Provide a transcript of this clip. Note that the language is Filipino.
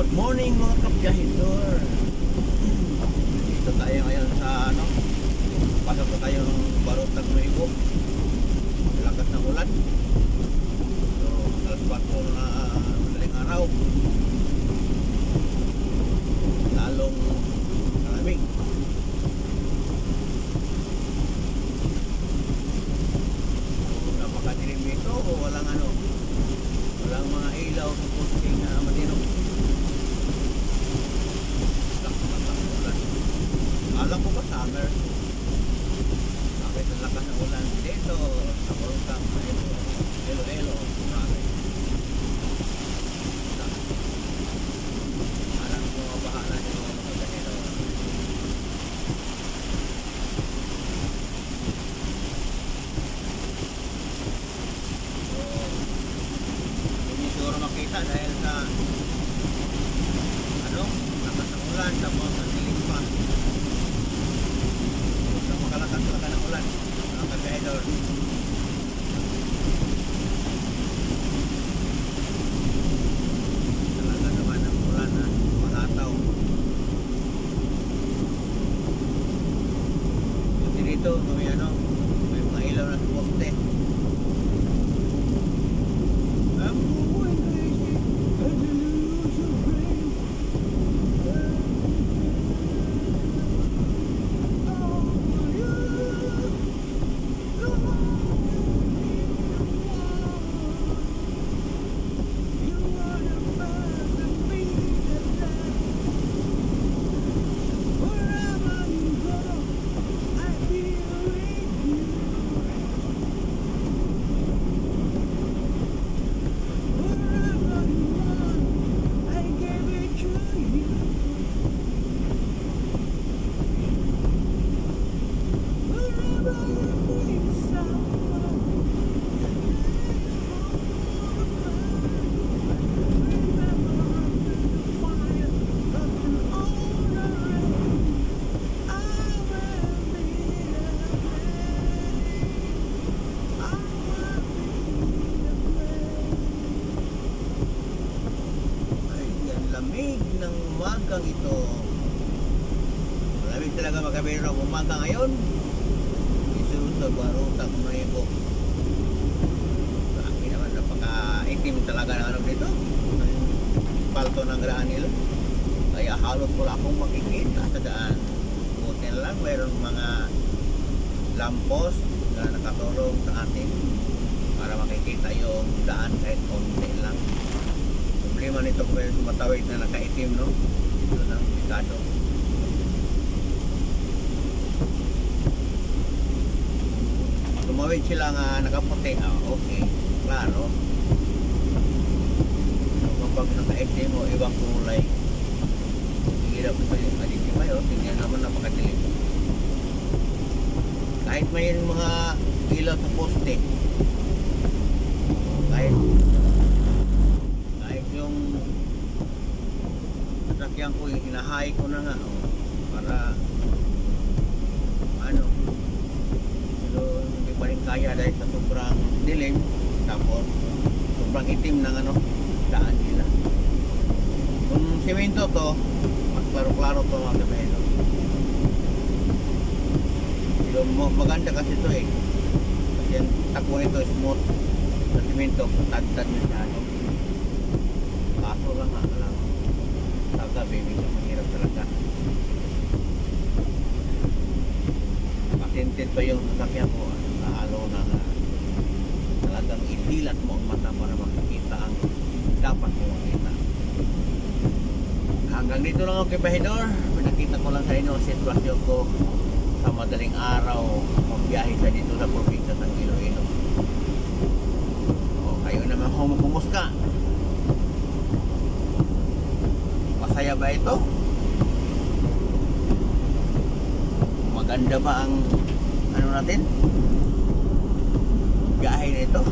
Good morning mga kapyahidor. Dito tayo ngayon sa pasok na tayo ng Barutag Nuevo. Lakas ng ulan. So, alas 4 na madaling araw. Lalong malamig. So, napakadilim dito o walang walang mga ilaw sa posting na matino. Alam ko ba summer? Bakit ang lakas ng ulan dito sa Barutag Iloilo? Alam ko bahala nyo mga ganito. So, hindi siguro makita dahil sa lakas ng ulan tapos ang dilim pa. Makalakas ng ulan mga kapyahidor. Talaga naman ang ulan na makataw. Kasi dito may mga ilaw na poste. Lamig ng umagang ito. Malamig talaga magkabiro ng umaga ngayon. Isu sa Barutag Nuevo. Laki naman, napaka-itim talaga ng dito. Palto ng graan nila. Kaya halos wala akong makikita sa daan. Buti na lang mayroong mga lampos na nakatulong sa atin para makikita yung daan kahit konti lang. Problema nito kung may tumatawid na nakaitim, no? Ito ng pikado. Tumawid sila nga nakaputi. Okay. Klaro. Kapag nakaitim o ibang kulay, hirap pa yung kalitim kayo. Tingnan naman napakadilim. Kahit may mga ilaw sa poste, kahit yung sasakyan ko, hinahay ko na nga para pero hindi pa rin kaya dahil sa sobrang dilim tapos sobrang itim ng daan nila. Kung simento to, mas klaro-klaro to mga kapyahidor. Pero maganda kasi to kasi yung takbo nito smooth sa simento, tad-tad na siya. Kaso lang sa gabi medyo mahirap talaga. Patinted pa yung sasakyan mo, nahalo na talagang idilat mo ang mata para makikita ang dapat mo makita. Hanggang dito lang ako kapyahidor. Pinakita ko lang sa inyo ang sitwasyon ko sa madaling araw magbiyahe sa dito sa probinsya ng Iloilo. Kayo naman kumusta? Masaya ba ito? Maganda ba ang natin? Biyahe na ito?